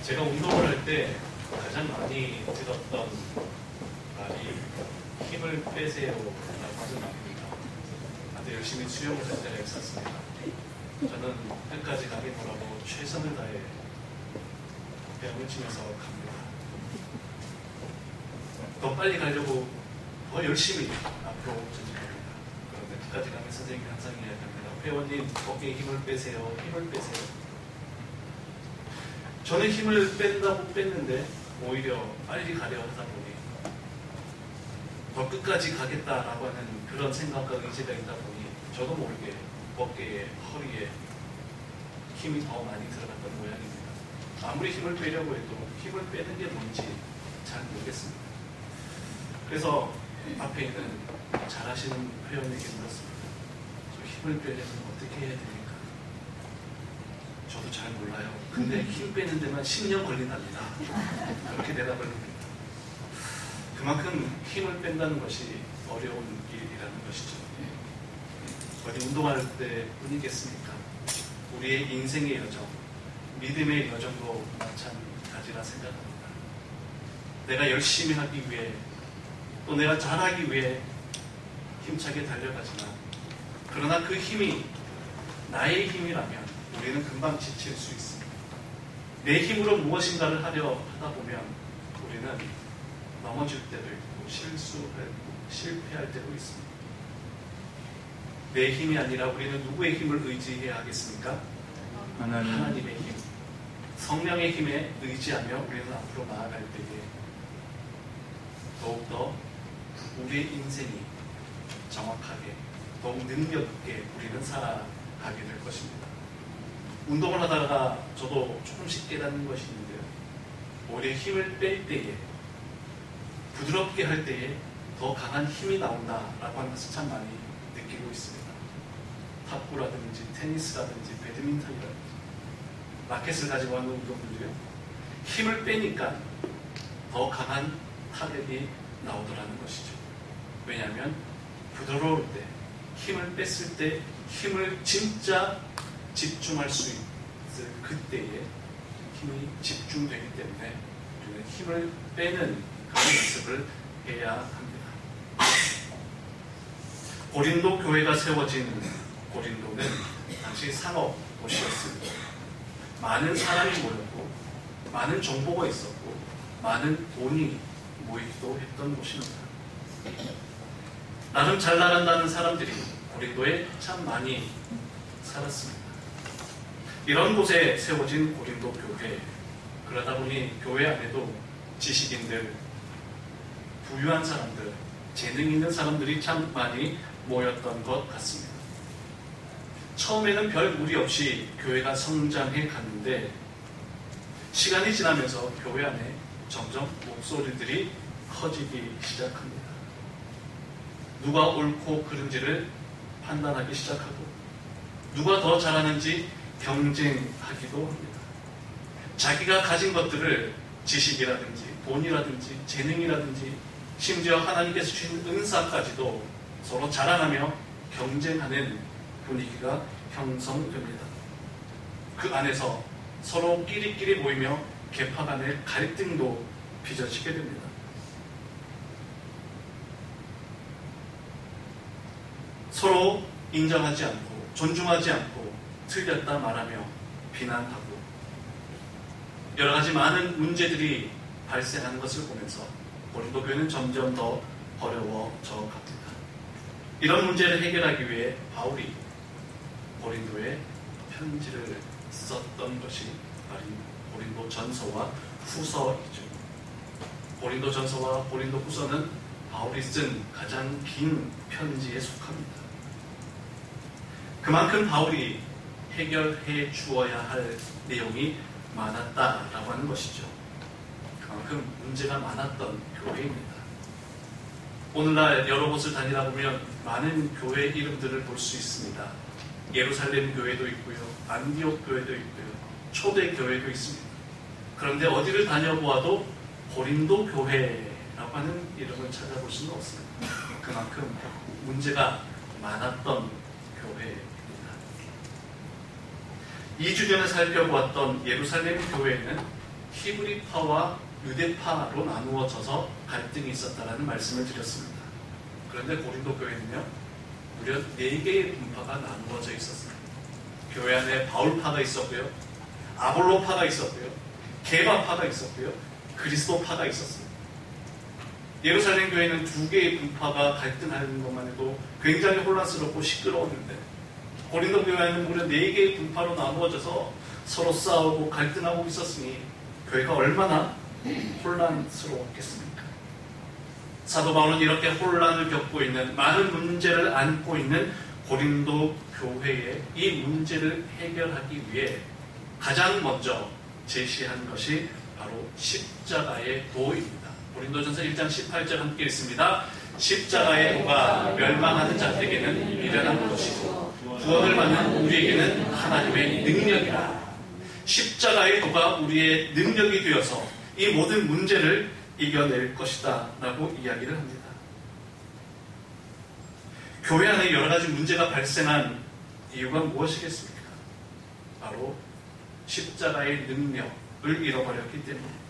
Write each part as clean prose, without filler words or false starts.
제가 운동을 할 때 가장 많이 들었던 말이 힘을 빼세요 라고 하는 말입니다. 다들 열심히 수영을 할 때가 있었습니다. 저는 끝까지 가게 뭐라고 최선을 다해 배움을 치면서 갑니다. 더 빨리 가려고 더 열심히 앞으로 전진합니다. 그런데 끝까지 가면 선생님이 항상 이야기합니다. 회원님 어깨에 힘을 빼세요. 힘을 빼세요. 저는 힘을 뺀다고 뺐는데 오히려 빨리 가려 하다 보니 더 끝까지 가겠다라고 하는 그런 생각과 의지가 있다 보니 저도 모르게 어깨에 허리에 힘이 더 많이 들어갔던 모양입니다. 아무리 힘을 빼려고 해도 힘을 빼는 게 뭔지 잘 모르겠습니다. 그래서 앞에 있는 잘하시는 회원에게 물었습니다. 저 힘을 빼려면 어떻게 해야 됩니까? 저도 잘 몰라요. 근데 힘 빼는 데만 10년 걸린답니다. 그렇게 대답을 합니다. 그만큼 힘을 뺀다는 것이 어려운 일이라는 것이죠. 어디 운동할 때 뿐이겠습니까? 우리의 인생의 여정, 믿음의 여정도 마찬가지라 생각합니다. 내가 열심히 하기 위해 또 내가 잘하기 위해 힘차게 달려가지만 그러나 그 힘이 나의 힘이라면 우리는 금방 지칠 수 있습니다. 내 힘으로 무엇인가를 하려 하다 보면 우리는 넘어질 때도 있고 실패할 때도 있습니다. 내 힘이 아니라 우리는 누구의 힘을 의지해야 하겠습니까? 하나님의 힘, 성령의 힘에 의지하며 우리는 앞으로 나아갈 때에 더욱더 우리의 인생이 정확하게 더욱 능력 있게 우리는 살아가게 될 것입니다. 운동을 하다가 저도 조금씩 깨닫는 것이 있는데요. 오히려 힘을 뺄 때에 부드럽게 할 때에 더 강한 힘이 나온다라고 하는 것을 참 많이 느끼고 있습니다. 탁구라든지 테니스라든지 배드민턴이라든지 라켓을 가지고 하는 운동들이요. 힘을 빼니까 더 강한 타격이 나오더라는 것이죠. 왜냐하면 부드러울 때, 힘을 뺐을 때 힘을 진짜 집중할 수 있을 그때에 힘이 집중되기 때문에 우리는 힘을 빼는 그런 연습을 해야 합니다. 고린도 교회가 세워진 고린도는 당시 상업 도시였습니다. 많은 사람이 모였고 많은 정보가 있었고 많은 돈이 모이기도 했던 곳입니다. 나름 잘 나간다는 사람들이 고린도에 참 많이 살았습니다. 이런 곳에 세워진 고린도 교회, 그러다 보니 교회 안에도 지식인들, 부유한 사람들, 재능 있는 사람들이 참 많이 모였던 것 같습니다. 처음에는 별 무리 없이 교회가 성장해 갔는데 시간이 지나면서 교회 안에 점점 목소리들이 커지기 시작합니다. 누가 옳고 그른지를 판단하기 시작하고 누가 더 잘하는지 경쟁하기도 합니다. 자기가 가진 것들을 지식이라든지 돈이라든지 재능이라든지 심지어 하나님께서 주신 은사까지도 서로 자랑하며 경쟁하는 분위기가 형성됩니다. 그 안에서 서로 끼리끼리 모이며 계파 간의 갈등도 빚어지게 됩니다. 서로 인정하지 않고 존중하지 않고 틀렸다 말하며 비난하고 여러 가지 많은 문제들이 발생하는 것을 보면서 고린도 교회는 점점 더 어려워져 갑니다. 이런 문제를 해결하기 위해 바울이 고린도에 편지를 썼던 것이 고린도 전서와 후서이죠. 고린도 전서와 고린도 후서는 바울이 쓴 가장 긴 편지에 속합니다. 그만큼 바울이 해결해 주어야 할 내용이 많았다라고 하는 것이죠. 그만큼 문제가 많았던 교회입니다. 오늘날 여러 곳을 다니다 보면 많은 교회 이름들을 볼 수 있습니다. 예루살렘 교회도 있고요, 안디옥 교회도 있고요, 초대 교회도 있습니다. 그런데 어디를 다녀보아도 고린도 교회라고 하는 이름을 찾아볼 수는 없습니다. 그만큼 문제가 많았던 교회입니다. 2주 전에 살펴보았던 예루살렘 교회는 히브리파와 유대파로 나누어져서 갈등이 있었다는 말씀을 드렸습니다. 그런데 고린도 교회는요, 무려 4개의 분파가 나누어져 있었습니다. 교회 안에 바울파가 있었고요, 아볼로파가 있었고요, 게바파가 있었고요, 그리스도파가 있었습니다. 예루살렘 교회는 2개의 분파가 갈등하는 것만 해도 굉장히 혼란스럽고 시끄러웠는데, 고린도 교회는 무려 4개의 분파로 나누어져서 서로 싸우고 갈등하고 있었으니 교회가 얼마나 혼란스러웠겠습니까? 사도 바울은 이렇게 혼란을 겪고 있는, 많은 문제를 안고 있는 고린도 교회의 이 문제를 해결하기 위해 가장 먼저 제시한 것이 바로 십자가의 도입니다. 고린도전서 1장 18절 함께 읽습니다. 십자가의 도가 멸망하는 자들에게는 미련한 것이고 구원을 받는 우리에게는 하나님의 능력이라. 십자가의 도가 우리의 능력이 되어서 이 모든 문제를 이겨낼 것이다 라고 이야기를 합니다. 교회 안에 여러 가지 문제가 발생한 이유가 무엇이겠습니까? 바로 십자가의 능력을 잃어버렸기 때문입니다.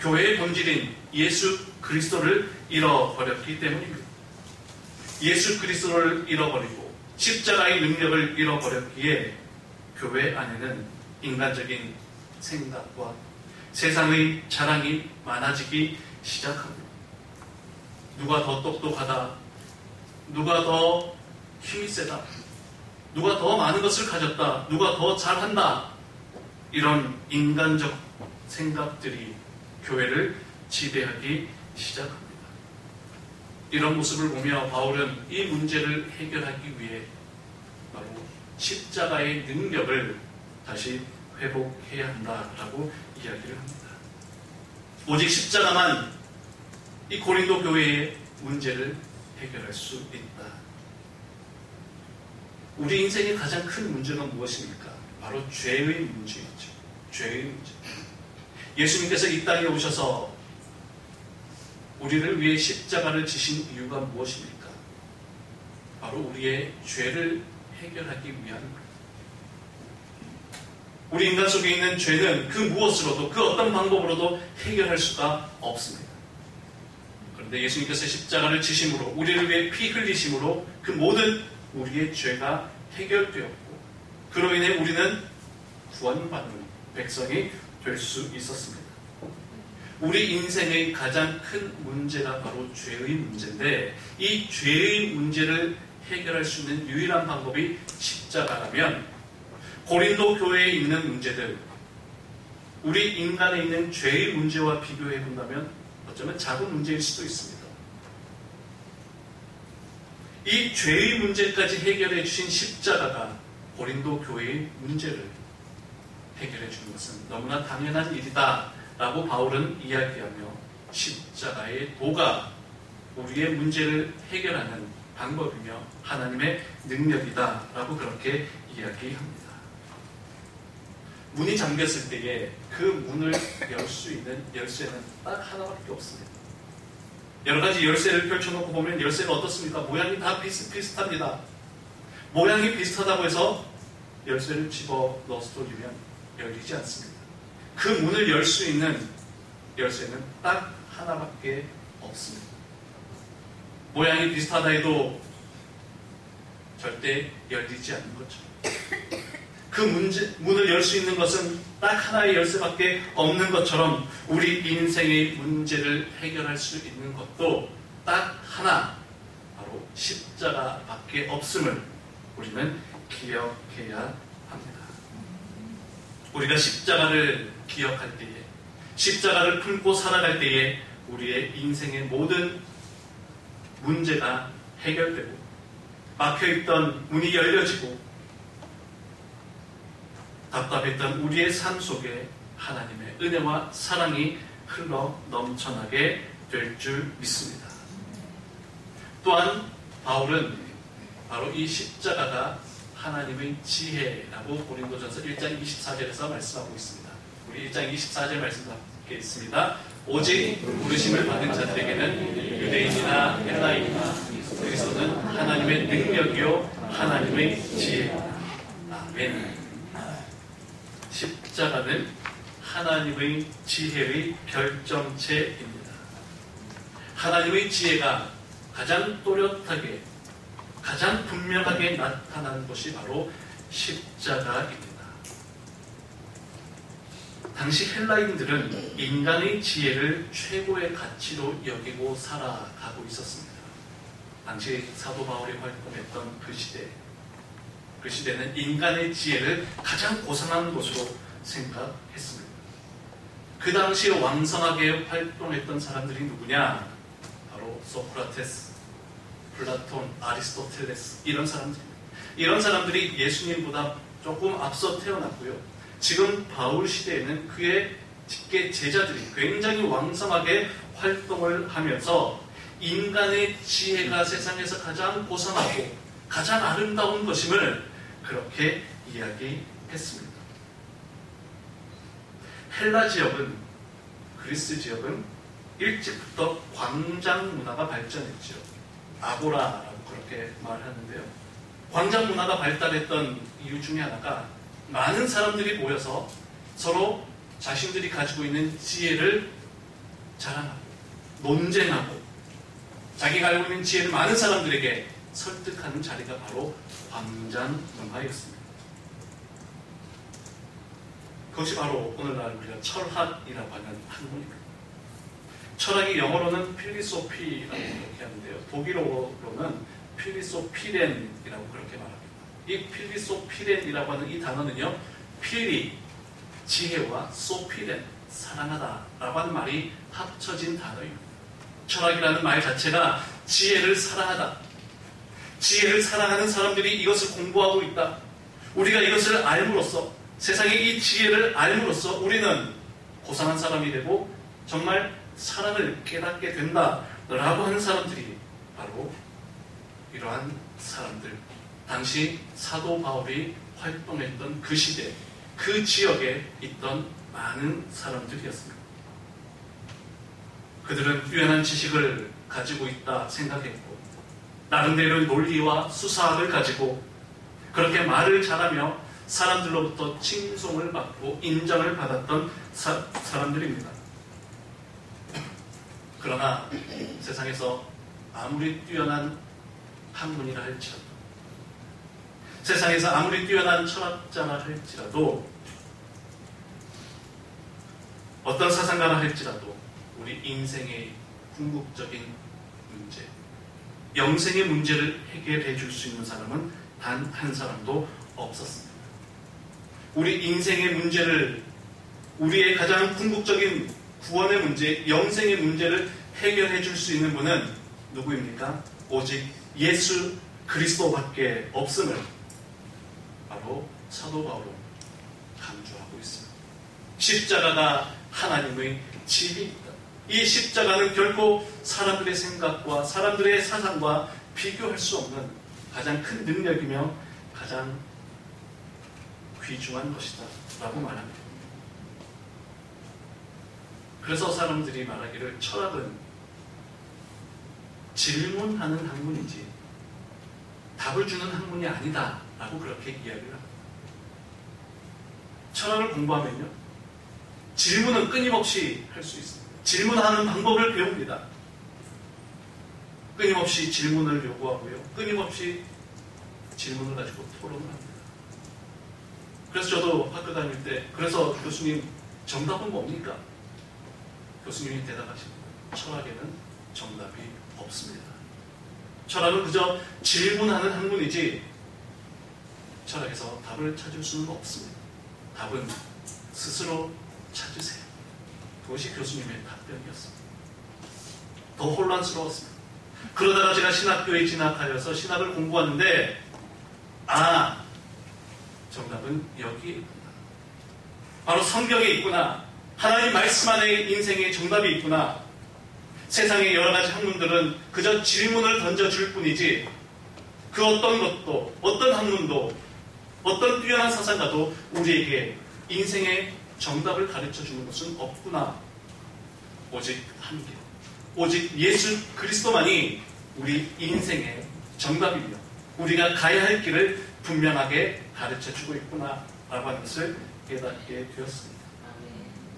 교회의 본질인 예수 그리스도를 잃어버렸기 때문입니다. 예수 그리스도를 잃어버리고 십자가의 능력을 잃어버렸기에 교회 안에는 인간적인 생각과 세상의 자랑이 많아지기 시작합니다. 누가 더 똑똑하다, 누가 더 힘이 세다, 누가 더 많은 것을 가졌다, 누가 더 잘한다, 이런 인간적 생각들이 교회를 지배하기 시작합니다. 이런 모습을 보며 바울은 이 문제를 해결하기 위해 바로 십자가의 능력을 다시 회복해야 한다라고 이야기를 합니다. 오직 십자가만 이 고린도 교회의 문제를 해결할 수 있다. 우리 인생의 가장 큰 문제는 무엇입니까? 바로 죄의 문제이죠. 죄의 문제. 예수님께서 이 땅에 오셔서 우리를 위해 십자가를 지신 이유가 무엇입니까? 바로 우리의 죄를 해결하기 위한, 우리 인간 속에 있는 죄는 그 무엇으로도, 그 어떤 방법으로도 해결할 수가 없습니다. 그런데 예수님께서 십자가를 지심으로, 우리를 위해 피 흘리심으로 그 모든 우리의 죄가 해결되었고, 그로 인해 우리는 구원받는 백성이 될 수 있었습니다. 우리 인생의 가장 큰 문제가 바로 죄의 문제인데, 이 죄의 문제를 해결할 수 있는 유일한 방법이 십자가라면, 고린도 교회에 있는 문제들, 우리 인간에 있는 죄의 문제와 비교해 본다면 어쩌면 작은 문제일 수도 있습니다. 이 죄의 문제까지 해결해 주신 십자가가 고린도 교회의 문제를 해결해 주는 것은 너무나 당연한 일이다 라고 바울은 이야기하며, 십자가의 도가 우리의 문제를 해결하는 방법이며 하나님의 능력이다 라고 그렇게 이야기합니다. 문이 잠겼을 때에 그 문을 열 수 있는 열쇠는 딱 하나밖에 없습니다. 여러 가지 열쇠를 펼쳐놓고 보면 열쇠가 어떻습니까? 모양이 다 비슷합니다. 모양이 비슷하다고 해서 열쇠를 집어 넣어서 돌리면 열리지 않습니다. 그 문을 열 수 있는 열쇠는 딱 하나밖에 없습니다. 모양이 비슷하다 해도 절대 열리지 않는 거죠. 그 문을 열 수 있는 것은 딱 하나의 열쇠밖에 없는 것처럼 우리 인생의 문제를 해결할 수 있는 것도 딱 하나, 바로 십자가밖에 없음을 우리는 기억해야 합니다. 우리가 십자가를 기억할 때에, 십자가를 품고 살아갈 때에 우리의 인생의 모든 문제가 해결되고, 막혀있던 문이 열려지고, 답답했던 우리의 삶 속에 하나님의 은혜와 사랑이 흘러 넘쳐나게 될 줄 믿습니다. 또한 바울은 바로 이 십자가가 하나님의 지혜라고 고린도전서 1장 24절에서 말씀하고 있습니다. 우리 1장 24절 말씀 함께 있습니다. 오직 부르심을 받은 자들에게는 유대인이나 헬라인이나 그리스도는 하나님의 능력이요 하나님의 지혜입니다. 아멘. 십자가는 하나님의 지혜의 결정체입니다. 하나님의 지혜가 가장 또렷하게, 가장 분명하게 나타나는 것이 바로 십자가입니다. 당시 헬라인들은 인간의 지혜를 최고의 가치로 여기고 살아가고 있었습니다. 당시 사도 바울이 활동했던 그 시대는 인간의 지혜를 가장 고상한 것으로 생각했습니다. 그 당시에 왕성하게 활동했던 사람들이 누구냐? 바로 소크라테스, 플라톤, 아리스토텔레스, 이런 사람들입니다. 이런 사람들이 예수님보다 조금 앞서 태어났고요. 지금 바울 시대에는 그의 직계 제자들이 굉장히 왕성하게 활동을 하면서 인간의 지혜가 세상에서 가장 고상하고 가장 아름다운 것임을 그렇게 이야기했습니다. 헬라 지역은, 그리스 지역은 일찍부터 광장 문화가 발전했죠. 아고라라고 그렇게 말하는데요. 광장 문화가 발달했던 이유 중에 하나가 많은 사람들이 모여서 서로 자신들이 가지고 있는 지혜를 자랑하고 논쟁하고 자기가 알고 있는 지혜를 많은 사람들에게 설득하는 자리가 바로 광장 문화였습니다. 그것이 바로 오늘날 우리가 철학이라고 하는 학문입니다. 철학이 영어로는 필리소피라고 그렇게 하는데요. 독일어로는 필리소피렌이라고 그렇게 말합니다. 이 필리소피렌이라고 하는 이 단어는요, 필리, 지혜와 소피렌, 사랑하다라고 하는 말이 합쳐진 단어입니다. 철학이라는 말 자체가 지혜를 사랑하다, 지혜를 사랑하는 사람들이 이것을 공부하고 있다, 우리가 이것을 알므로써, 세상에 이 지혜를 알므로써 우리는 고상한 사람이 되고 정말 사랑을 깨닫게 된다라고 하는 사람들이 바로 이러한 사람들, 당시 사도 바울이 활동했던 그 시대, 그 지역에 있던 많은 사람들이었습니다. 그들은 뛰어난 지식을 가지고 있다 생각했고, 나름대로 논리와 수사학을 가지고 그렇게 말을 잘하며 사람들로부터 칭송을 받고 인정을 받았던 사람들입니다. 그러나 세상에서 아무리 뛰어난 학문이라 할지라도, 세상에서 아무리 뛰어난 철학자라 할지라도, 어떤 사상가라 할지라도 우리 인생의 궁극적인 문제, 영생의 문제를 해결해 줄 수 있는 사람은 단 한 사람도 없었습니다. 우리 인생의 문제를, 우리의 가장 궁극적인 구원의 문제, 영생의 문제를 해결해 줄 수 있는 분은 누구입니까? 오직 예수 그리스도밖에 없음을 바로 사도 바울은 강조하고 있습니다. 십자가가 하나님의 진리입니다. 이 십자가는 결코 사람들의 생각과 사람들의 사상과 비교할 수 없는 가장 큰 능력이며 가장 귀중한 것이다 라고 말합니다. 그래서 사람들이 말하기를 철학은 질문하는 학문이지 답을 주는 학문이 아니다 라고 그렇게 이야기를 합니다. 철학을 공부하면요, 질문은 끊임없이 할 수 있습니다. 질문하는 방법을 배웁니다. 끊임없이 질문을 요구하고요, 끊임없이 질문을 가지고 토론을 합니다. 그래서 저도 학교 다닐 때, 그래서 교수님 정답은 뭡니까? 교수님이 대답하십니다. 철학에는 정답이 없습니다. 철학은 그저 질문하는 학문이지 철학에서 답을 찾을 수는 없습니다. 답은 스스로 찾으세요. 그것이 교수님의 답변이었습니다. 더 혼란스러웠습니다. 그러다가 제가 신학교에 진학하여서 신학을 공부하는데, 정답은 여기에 있구나. 바로 성경에 있구나. 하나님 말씀 안에 인생의 정답이 있구나. 세상의 여러 가지 학문들은 그저 질문을 던져줄 뿐이지 그 어떤 것도, 어떤 학문도, 어떤 뛰어난 사상가도 우리에게 인생의 정답을 가르쳐주는 것은 없구나. 오직 한 길, 오직 예수 그리스도만이 우리 인생의 정답이며 우리가 가야 할 길을 분명하게 가르쳐주고 있구나 라고 하는 것을 깨닫게 되었습니다.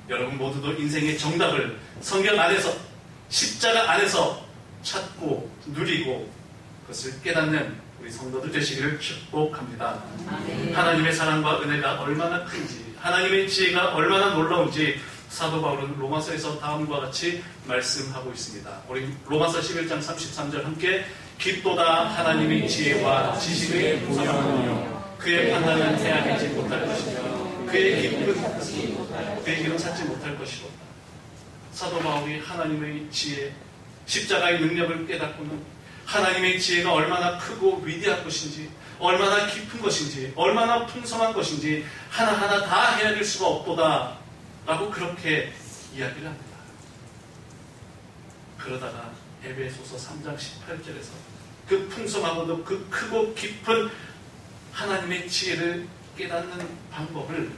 여러분 모두도 인생의 정답을 성경 안에서, 십자가 안에서 찾고 누리고 그것을 깨닫는 우리 성도들 되시기를 축복합니다. 하나님의 사랑과 은혜가 얼마나 큰지, 하나님의 지혜가 얼마나 놀라운지 사도 바울은 로마서에서 다음과 같이 말씀하고 있습니다. 우리 로마서 11장 33절 함께 깊도다 하나님의 지혜와 지식의 보혈이요 그의 판단은 헤아리지 못할 것이며 그의 깊은 그의 길은 찾지 못할 것이로다. 사도 바울이 하나님의 지혜, 십자가의 능력을 깨닫고는 하나님의 지혜가 얼마나 크고 위대한 것인지, 얼마나 깊은 것인지, 얼마나 풍성한 것인지 하나하나 다 헤아릴 수가 없도다 라고 그렇게 이야기를 합니다. 그러다가 에베소서 3장 18절에서 그 풍성하고도 그 크고 깊은 하나님의 지혜를 깨닫는 방법을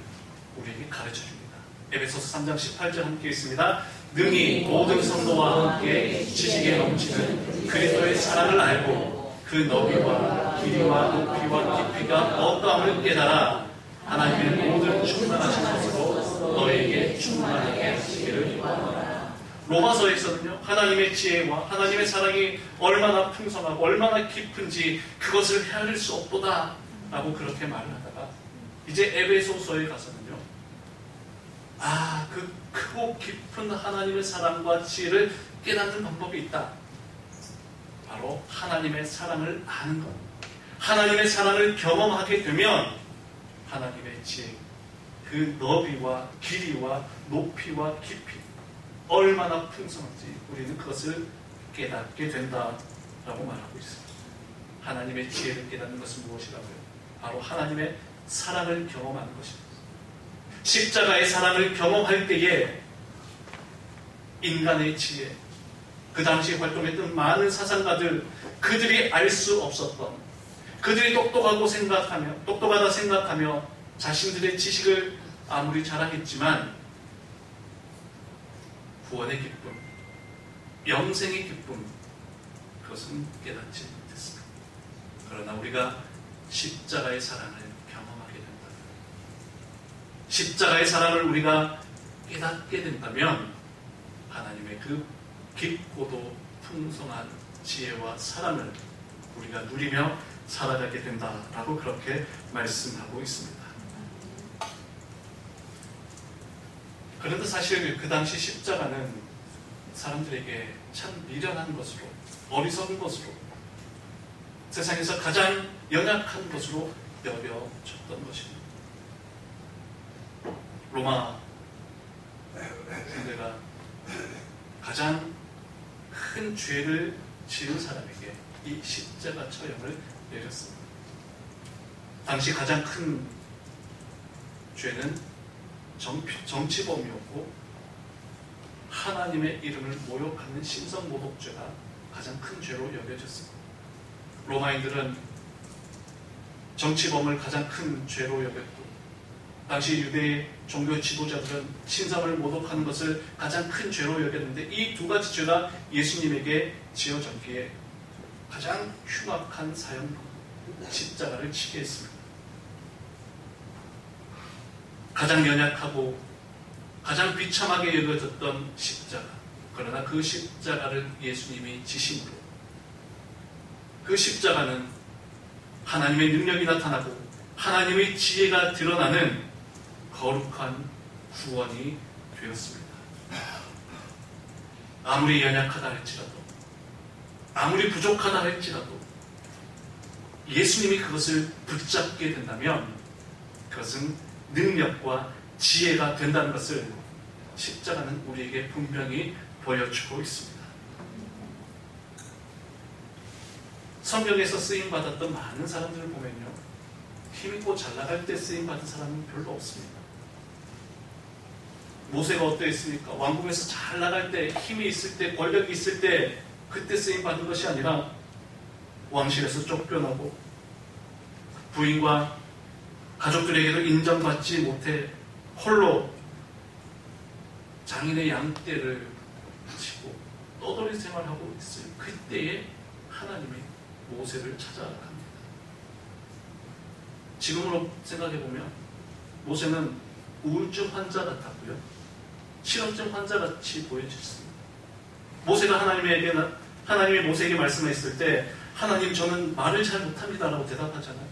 우리에게 가르쳐 줍니다. 에베소서 3장 18절 함께 있습니다. 능히 모든 성도와 함께 지식에 넘치는 그리스도의 사랑을 알고 그 너비와 길이와 높이와 깊이가 어떠함을 깨달아 하나님의 모든 충만하신 것으로 너에게 충만하게 하시기를 원하노라. 로마서에서는요, 하나님의 지혜와 하나님의 사랑이 얼마나 풍성하고 얼마나 깊은지 그것을 헤아릴 수 없도다 라고 그렇게 말을 하다가 이제 에베소서에 가서는요, 그 크고 깊은 하나님의 사랑과 지혜를 깨닫는 방법이 있다. 바로 하나님의 사랑을 아는 것. 하나님의 사랑을 경험하게 되면 하나님의 지혜, 그 너비와 길이와 높이와 깊이 얼마나 풍성한지 우리는 그것을 깨닫게 된다라고 말하고 있습니다. 하나님의 지혜를 깨닫는 것은 무엇이라고요? 바로 하나님의 사랑을 경험하는 것입니다. 십자가의 사랑을 경험할 때에 인간의 지혜, 그 당시 활동했던 많은 사상가들, 그들이 알 수 없었던, 그들이 똑똑하다 생각하며 자신들의 지식을 아무리 자랑했지만 구원의 기쁨, 영생의 기쁨, 그것은 깨닫지 못했습니다. 그러나 우리가 십자가의 사랑을 경험하게 된다. 십자가의 사랑을 우리가 깨닫게 된다면 하나님의 그 깊고도 풍성한 지혜와 사랑을 우리가 누리며 살아가게 된다라고 그렇게 말씀하고 있습니다. 그런데 사실 그 당시 십자가는 사람들에게 참 미련한 것으로, 어리석은 것으로, 세상에서 가장 연약한 것으로 여겨졌던 것입니다. 로마 군대가 가장 큰 죄를 지은 사람에게 이 십자가 처형을 내렸습니다. 당시 가장 큰 죄는 정치범이었고 하나님의 이름을 모욕하는 신성모독죄가 가장 큰 죄로 여겨졌습니다. 로마인들은 정치범을 가장 큰 죄로 여겼고 당시 유대의 종교 지도자들은 신성을 모독하는 것을 가장 큰 죄로 여겼는데 이 두 가지 죄가 예수님에게 지어졌기에 가장 흉악한 사형으로 십자가를 치게 했습니다. 가장 연약하고 가장 비참하게 여겨졌던 십자가, 그러나 그 십자가를 예수님이 지심으로 그 십자가는 하나님의 능력이 나타나고 하나님의 지혜가 드러나는 거룩한 구원이 되었습니다. 아무리 연약하다 할지라도, 아무리 부족하다 할지라도 예수님이 그것을 붙잡게 된다면 그것은 능력과 지혜가 된다는 것을 십자가는 우리에게 분명히 보여주고 있습니다. 성경에서 쓰임받았던 많은 사람들을 보면요, 힘있고 잘 나갈 때 쓰임받은 사람은 별로 없습니다. 모세가 어떠했습니까? 왕궁에서 잘 나갈 때, 힘이 있을 때, 권력이 있을 때 그때 쓰임받은 것이 아니라 왕실에서 쫓겨나고 부인과 가족들에게도 인정받지 못해 홀로 장인의 양떼를 치고 떠돌이 생활하고 있어요. 그때에 하나님이 모세를 찾아갑니다. 지금으로 생각해보면 모세는 우울증 환자 같았고요. 실험증 환자같이 보여졌습니다. 모세가 하나님이 모세에게 말씀했을 때 하나님 저는 말을 잘 못합니다 라고 대답하잖아요.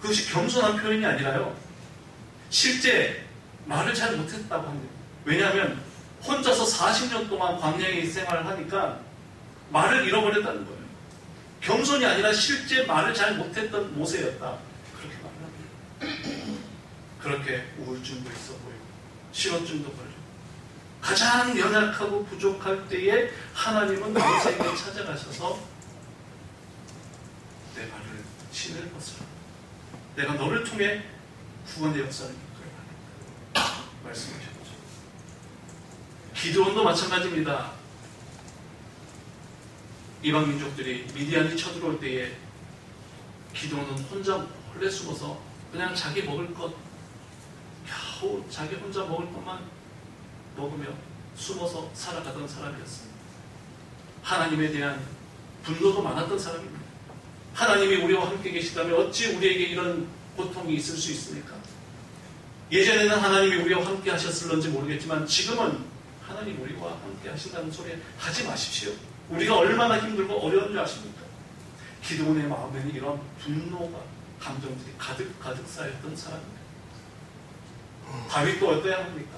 그것이 겸손한 표현이 아니라요. 실제 말을 잘 못했다고 합니다. 왜냐하면 혼자서 40년 동안 광야에 생활을 하니까 말을 잃어버렸다는 거예요. 겸손이 아니라 실제 말을 잘 못했던 모세였다. 그렇게 말합니다. 그렇게 우울증도 있어 보이고 실어증도 걸리고 가장 연약하고 부족할 때에 하나님은 모세에게 찾아가셔서 내 발을 신을 벗으라. 내가 너를 통해 구원의 역사를 이끌어가겠다. 말씀하셨죠. 기드온도 마찬가지입니다. 이방 민족들이 미디안이 쳐들어올 때에 기드온은 혼자 홀래 숨어서 그냥 자기 먹을 것 겨우 자기 혼자 먹을 것만 먹으며 숨어서 살아가던 사람이었습니다. 하나님에 대한 분노도 많았던 사람입니다. 하나님이 우리와 함께 계시다면 어찌 우리에게 이런 고통이 있을 수 있습니까? 예전에는 하나님이 우리와 함께 하셨을런지 모르겠지만 지금은 하나님 우리와 함께 하신다는 소리 하지 마십시오. 우리가 얼마나 힘들고 어려운 줄 아십니까? 기드온의 마음에는 이런 분노가 감정들이 가득 쌓였던 사람입니다. 다윗도 어떠해야 합니까?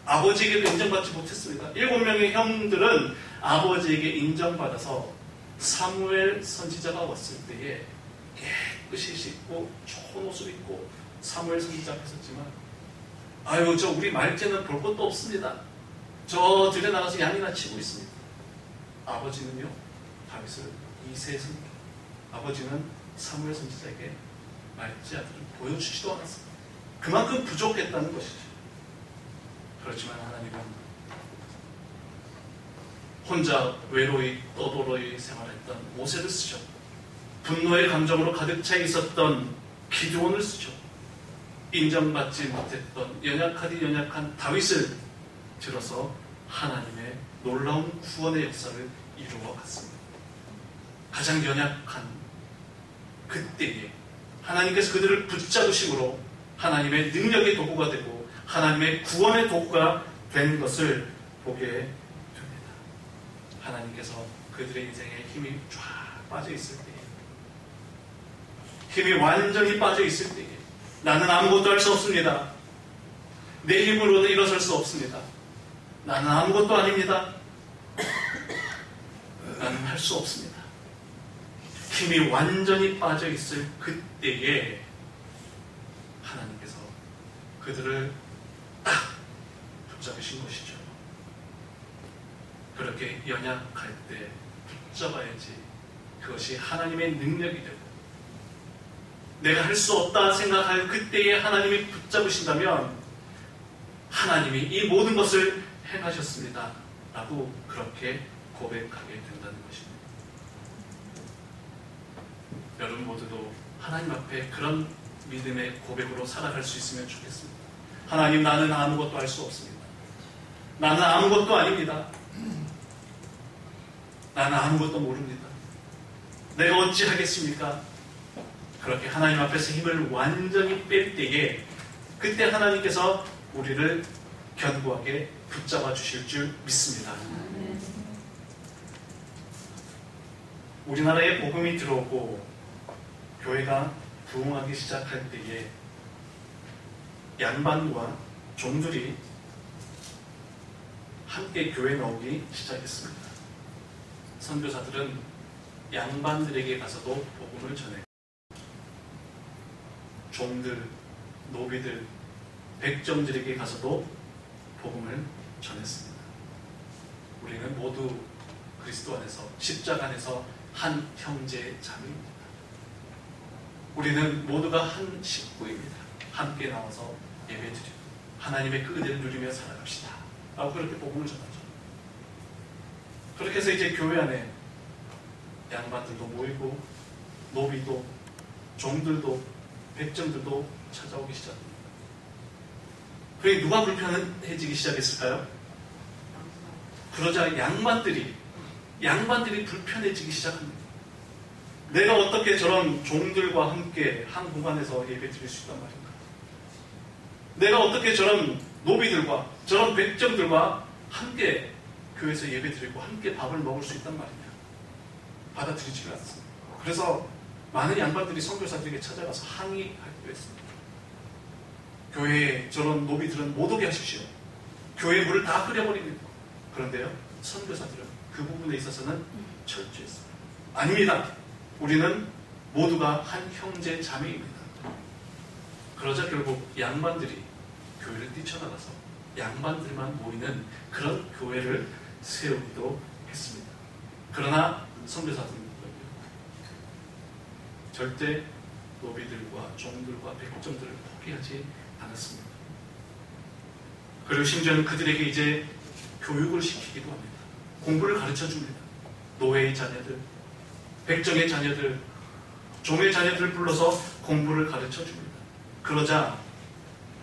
아버지에게도 인정받지 못했습니다. 7명의 형들은 아버지에게 인정받아서 사무엘 선지자가 왔을 때에 깨끗이 씻고 좋은 옷을 입고 사무엘 선지자 앞에 섰지만 아유 저 우리 말째는 볼 것도 없습니다. 저 들에 나가서 양이나 치고 있습니다. 아버지는요 다윗을 이세선 아버지는 사무엘 선지자에게 말째 아들을 보여주지도 않았습니다. 그만큼 부족했다는 것이죠. 그렇지만 하나님은 혼자 외로이 떠돌이 생활했던 모세를 쓰셨고 분노의 감정으로 가득 차 있었던 기드온을 쓰셨고 인정받지 못했던 연약한 다윗을 들어서 하나님의 놀라운 구원의 역사를 이루어 갔습니다. 가장 연약한 그때에 하나님께서 그들을 붙잡으심으로 하나님의 능력의 도구가 되고 하나님의 구원의 도구가 된 것을 보게 됩니다. 하나님께서 그들의 인생에 힘이 쫙 빠져 있을 때에 힘이 완전히 빠져 있을 때에 나는 아무것도 할 수 없습니다. 내 힘으로는 일어설 수 없습니다. 나는 아무것도 아닙니다. 나는 할 수 없습니다. 힘이 완전히 빠져 있을 그때에 하나님께서 그들을 딱 붙잡으신 것이죠. 그렇게 연약할 때 붙잡아야지 그것이 하나님의 능력이 되고 내가 할 수 없다 생각할 그때에 하나님이 붙잡으신다면 하나님이 이 모든 것을 행하셨습니다 라고 그렇게 고백하게 된다는 것입니다. 여러분 모두도 하나님 앞에 그런 믿음의 고백으로 살아갈 수 있으면 좋겠습니다. 하나님 나는 아무것도 할 수 없습니다. 나는 아무것도 아닙니다. 나는 아무것도 모릅니다. 내가 어찌 하겠습니까? 그렇게 하나님 앞에서 힘을 완전히 뺄 때에 그때 하나님께서 우리를 견고하게 붙잡아 주실 줄 믿습니다. 우리나라에 복음이 들어오고 교회가 부흥하기 시작할 때에 양반과 종들이 함께 교회에 나오기 시작했습니다. 선교사들은 양반들에게 가서도 복음을 전해 종들, 노비들, 백정들에게 가서도 복음을 전했습니다. 우리는 모두 그리스도 안에서 십자가 안에서 한 형제 자매입니다. 우리는 모두가 한 식구입니다. 함께 나와서 예배드리고 하나님의 그 은혜를 누리며 살아갑시다 라고 그렇게 복음을 전하죠. 그렇게 해서 이제 교회 안에 양반들도 모이고 노비도 종들도 백정들도 찾아오기 시작합니다. 그게 누가 불편해지기 시작했을까요? 그러자 양반들이 불편해지기 시작합니다. 내가 어떻게 저런 종들과 함께 한 공간에서 예배 드릴 수 있단 말인가? 내가 어떻게 저런 노비들과 저런 백정들과 함께 교회에서 예배드리고 함께 밥을 먹을 수 있단 말이냐. 받아들이지가 않습니다. 그래서 많은 양반들이 선교사들에게 찾아가서 항의하기도 했습니다. 교회에 저런 노비들은 못 오게 하십시오. 교회 물을 다 끓여버립니다. 그런데요, 선교사들은 그 부분에 있어서는 철저했습니다. 아닙니다. 우리는 모두가 한 형제 자매입니다. 그러자 결국 양반들이 교회를 뛰쳐나가서 양반들만 모이는 그런 교회를 세우기도 했습니다. 그러나 선교사들은 절대 노비들과 종들과 백정들을 포기하지 않았습니다. 그리고 심지어는 그들에게 이제 교육을 시키기도 합니다. 공부를 가르쳐 줍니다. 노예의 자녀들, 백정의 자녀들, 종의 자녀들을 불러서 공부를 가르쳐 줍니다. 그러자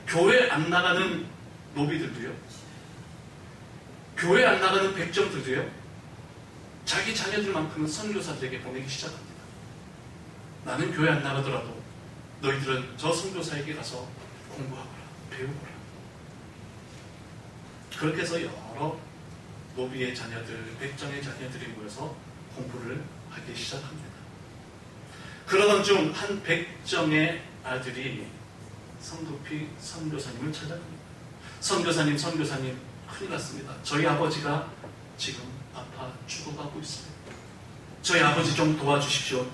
교회 안 나가는 노비들도요, 교회 안 나가는 백정들도요, 자기 자녀들만큼은 선교사들에게 보내기 시작합니다. 나는 교회 안 나가더라도 너희들은 저 선교사에게 가서 공부하거라, 배우거라. 그렇게 해서 여러 노비의 자녀들, 백정의 자녀들이 모여서 공부를 하기 시작합니다. 그러던 중 한 백정의 아들이 성급히 선교사님을 찾아갑니다. 선교사님, 큰일 났습니다. 저희 아버지가 지금 아파 죽어가고 있습니다. 저희 아버지 좀 도와주십시오.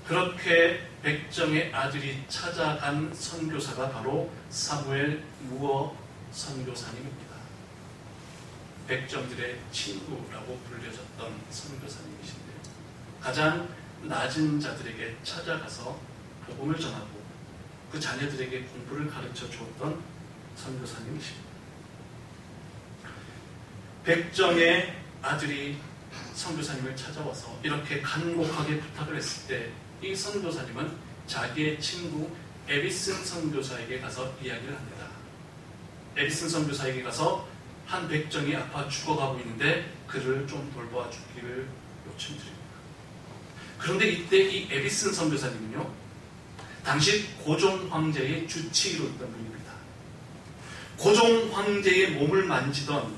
그렇게 백정의 아들이 찾아간 선교사가 바로 사무엘 무어 선교사님입니다. 백정들의 친구라고 불려졌던 선교사님이신데요. 가장 낮은 자들에게 찾아가서 복음을 전하고 그 자녀들에게 공부를 가르쳐 주었던 선교사님이십니다. 백정의 아들이 선교사님을 찾아와서 이렇게 간곡하게 부탁을 했을 때 이 선교사님은 자기의 친구 에비슨 선교사에게 가서 이야기를 합니다. 에비슨 선교사에게 가서 한 백정이 아파 죽어가고 있는데 그를 좀 돌봐 주기를 요청드립니다. 그런데 이때 이 에비슨 선교사님은요, 당시 고종 황제의 주치의로 있던 분입니다. 고종 황제의 몸을 만지던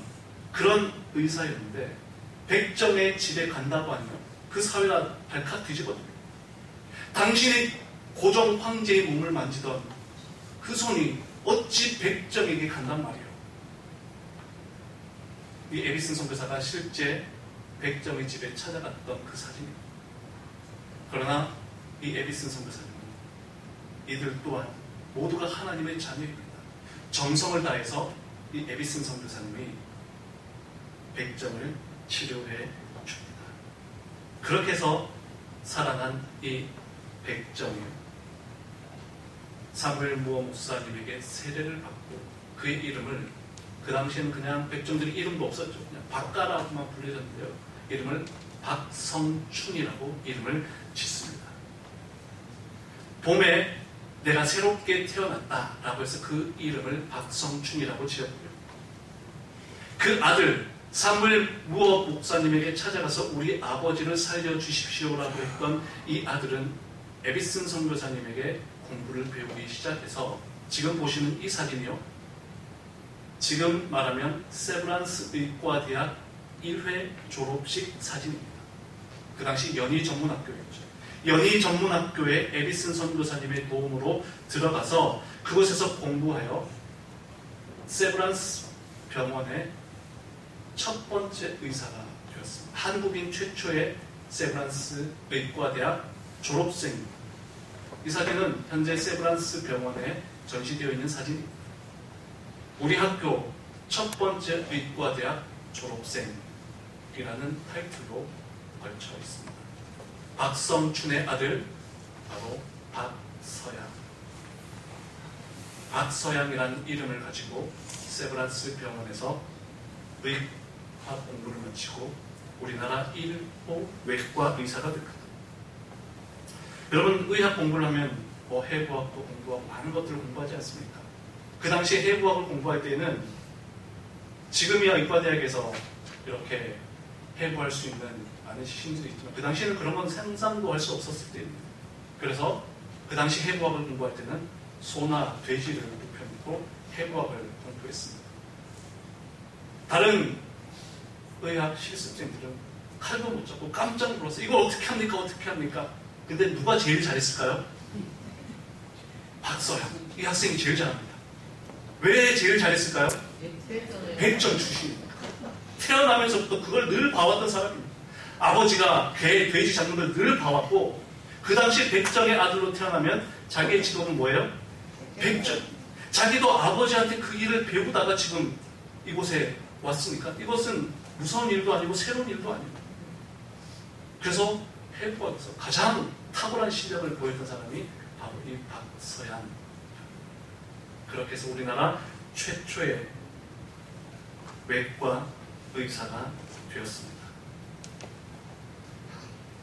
그런 의사였는데 백정의 집에 간다고 하면 그 사회가 발칵 뒤집어집니다. 당신이 고종 황제의 몸을 만지던 그 손이 어찌 백정에게 간단 말이에요. 이 에비슨 선교사가 실제 백정의 집에 찾아갔던 그 사진입니다. 그러나 이 에비슨 선교사님은 이들 또한 모두가 하나님의 자녀입니다. 정성을 다해서 이 에비슨 선교사님이 백정을 치료해 줍니다. 그렇게 해서 살아난 이 백정이 사무엘 무어 목사님에게 세례를 받고 그의 이름을, 그 당시에는 그냥 백정들이 이름도 없었죠. 그냥 박가라고만 불려졌는데요. 이름을 박성춘이라고 이름을 짓습니다. 봄에 내가 새롭게 태어났다라고 해서 그 이름을 박성춘이라고 지었고요. 그 아들 사무엘 무어 목사님에게 찾아가서 우리 아버지를 살려주십시오라고 했던 이 아들은 에비슨 선교사님에게 공부를 배우기 시작해서 지금 보시는 이 사진이요, 지금 말하면 세브란스 의과대학 1회 졸업식 사진입니다. 그 당시 연희 전문학교였죠. 연희 전문학교에 에비슨 선교사님의 도움으로 들어가서 그곳에서 공부하여 세브란스 병원의 첫 번째 의사가 되었습니다. 한국인 최초의 세브란스 의과대학 졸업생입니다. 이 사진은 현재 세브란스 병원에 전시되어 있는 사진입니다. 우리 학교 첫 번째 의과대학 졸업생이라는 타이틀로 걸쳐 있습니다. 박성춘의 아들 바로 박서양. 박서양이라는 이름을 가지고 세브란스 병원에서 의과 공부를 마치고 우리나라 1호 외과 의사가 됩니다. 여러분, 의학 공부를 하면 해부학도 공부하고 많은 것들을 공부하지 않습니까? 그 당시에 해부학을 공부할 때는 지금이야 의과대학에서 이렇게 해부할 수 있는 많은 시신들이 있지만 그 당시에는 그런 건 상상도 할 수 없었을 때입니다. 그래서 그 당시 해부학을 공부할 때는 소나 돼지를 눕힙니다. 놓고 해부학을 공부했습니다. 다른 의학 실습생들은 칼도 못 잡고 깜짝 놀라서 이걸 어떻게 합니까? 어떻게 합니까? 근데 누가 제일 잘했을까요? 박서양. 이 학생이 제일 잘합니다. 왜 제일 잘했을까요? 100점 출신입니다. 태어나면서부터 그걸 늘 봐왔던 사람입니다. 아버지가 돼지 잡는 걸 늘 봐왔고, 그 당시 100점의 아들로 태어나면 자기의 직업은 뭐예요? 100점. 자기도 아버지한테 그 일을 배우다가 지금 이곳에 왔으니까 이것은 무서운 일도 아니고 새로운 일도 아닙니다. 그래서 해부학에서 가장 탁월한 실력을 보였던 사람이 바로 이 박서양. 그렇게 해서 우리나라 최초의 외과 의사가 되었습니다.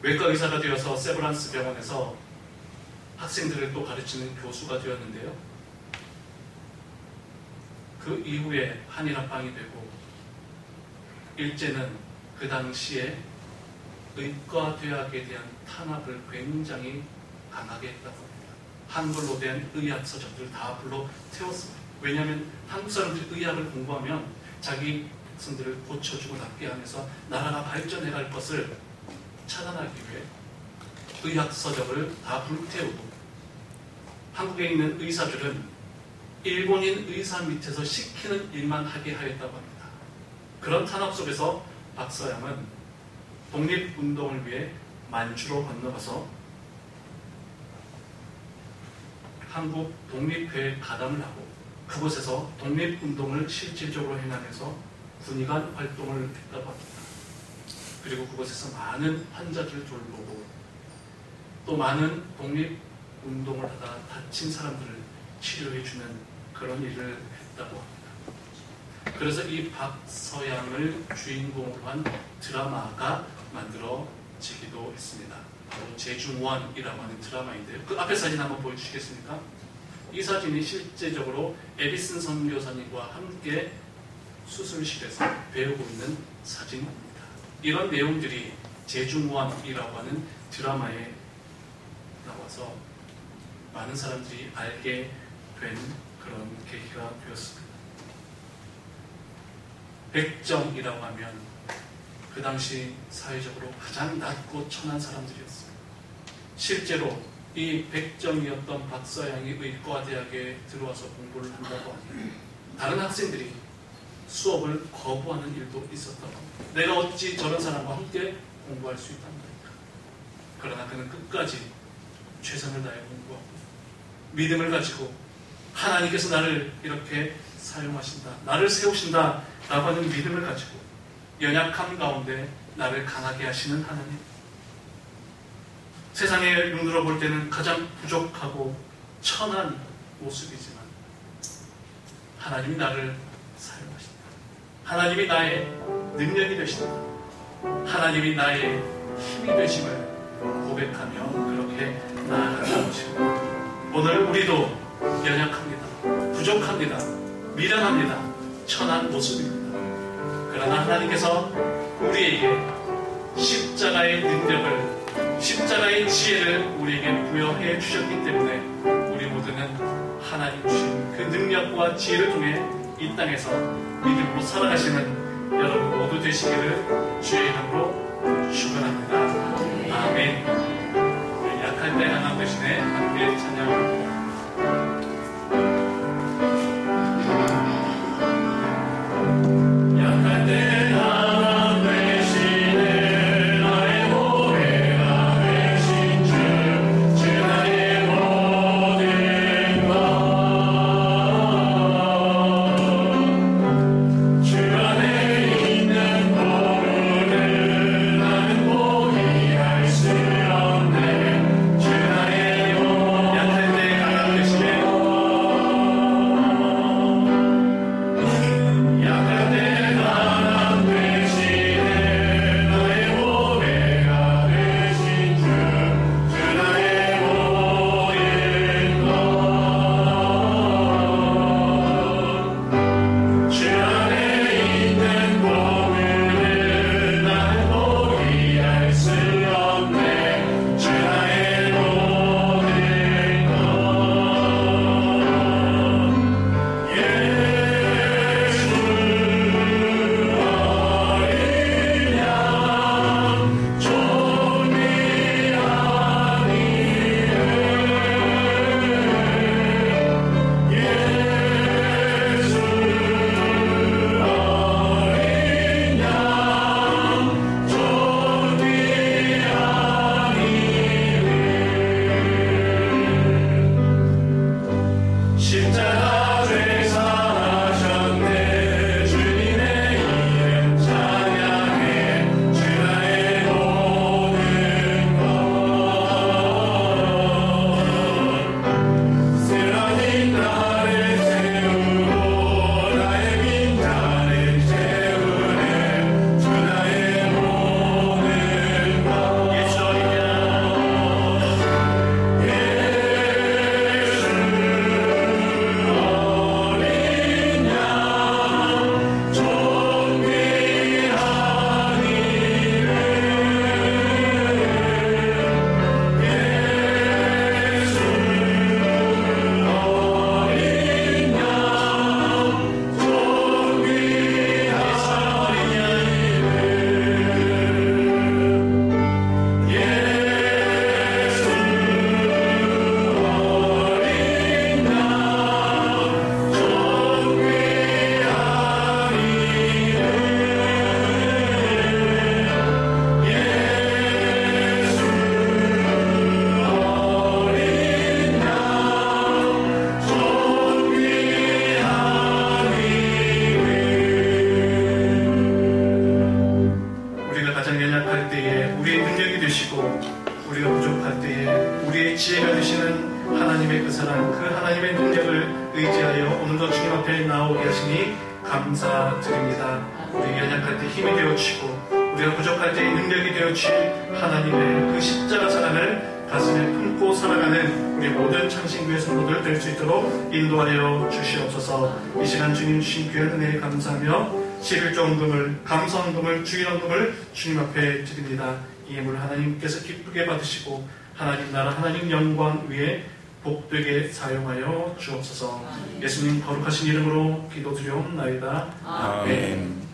외과 의사가 되어서 세브란스 병원에서 학생들을 또 가르치는 교수가 되었는데요. 그 이후에 한일합방이 되고 일제는 그 당시에 의과대학에 대한 탄압을 굉장히 강하게 했다고 합니다. 한글로 된 의학 서적들을 다 불러 태웠습니다. 왜냐하면 한국 사람들이 의학을 공부하면 자기 백성들을 고쳐주고 낫게 하면서 나라가 발전해 갈 것을 차단하기 위해 의학 서적을 다 불태우고 한국에 있는 의사들은 일본인 의사 밑에서 시키는 일만 하게 하였다고 합니다. 그런 탄압 속에서 박서양은 독립운동을 위해 만주로 건너가서 한국 독립회에 가담을 하고 그곳에서 독립운동을 실질적으로 행하면서 군의관 활동을 했다고 합니다. 그리고 그곳에서 많은 환자들을 돌보고 또 많은 독립운동을 하다 다친 사람들을 치료해주는 그런 일을 했다고 합니다. 그래서 이 박서양을 주인공으로 한 드라마가 만들어지기도 했습니다. 바로 제중원이라고 하는 드라마인데요. 그 앞에 사진 한번 보여주시겠습니까? 이 사진이 실제적으로 에디슨 선교사님과 함께 수술실에서 배우고 있는 사진입니다. 이런 내용들이 제중원이라고 하는 드라마에 나와서 많은 사람들이 알게 된 그런 계기가 되었습니다. 백정이라고 하면 그 당시 사회적으로 가장 낮고 천한 사람들이었습니다. 실제로 이 백정이었던 박서양이 의과대학에 들어와서 공부를 한다고 하니 다른 학생들이 수업을 거부하는 일도 있었다고 합니다. 내가 어찌 저런 사람과 함께 공부할 수 있단 말인가. 그러나 그는 끝까지 최선을 다해 공부하고 믿음을 가지고 하나님께서 나를 이렇게 사용하신다, 나를 세우신다 라고 하는 믿음을 가지고 연약함 가운데 나를 강하게 하시는 하나님, 세상의 눈으로 볼 때는 가장 부족하고 천한 모습이지만 하나님이 나를 사용하신다, 하나님이 나의 능력이 되신다, 하나님이 나의 힘이 되심을 고백하며 그렇게 나아가십니다. 오늘 우리도 연약합니다, 부족합니다, 미련합니다, 천한 모습입니다. 그러나 하나님께서 우리에게 십자가의 능력을, 십자가의 지혜를 우리에게 부여해 주셨기 때문에 우리 모두는 하나님 주신 그 능력과 지혜를 통해 이 땅에서 믿음으로 살아가시는 여러분 모두 되시기를 주의 이름으로 축원합니다. 아멘. 약할 때 하나님 대신에 함께 찬양합니다. 약할 때 십자가 죄사하셨네. 주님의 이름 찬양해. 주 나의 모든 것. 쓰러진 나를 세우고 나의 빈자를 채우네. 주 나의 모든 것. 예수 연약할 때에 우리의 능력이 되시고 우리가 부족할 때에 우리의 지혜가 되시는 하나님의 그 사랑, 그 하나님의 능력을 의지하여 오늘도 주님 앞에 나오게 하시니 감사드립니다. 우리 연약할 때 힘이 되어주시고 우리가 부족할 때의 능력이 되어주실 하나님의 그 십자가 사랑을 가슴에 품고 살아가는 우리 모든 창신교회 성도들 될 수 있도록 인도하여 주시옵소서. 이 시간 주님 주신 귀한 은혜에 감사하며 11조헌금을 감사헌금을 주일헌금을 주님 앞에 드립니다. 이 예물 하나님께서 기쁘게 받으시고 하나님 나라 하나님 영광 위에 복되게 사용하여 주옵소서. 예수님 거룩하신 이름으로 기도드리옵나이다. 아멘.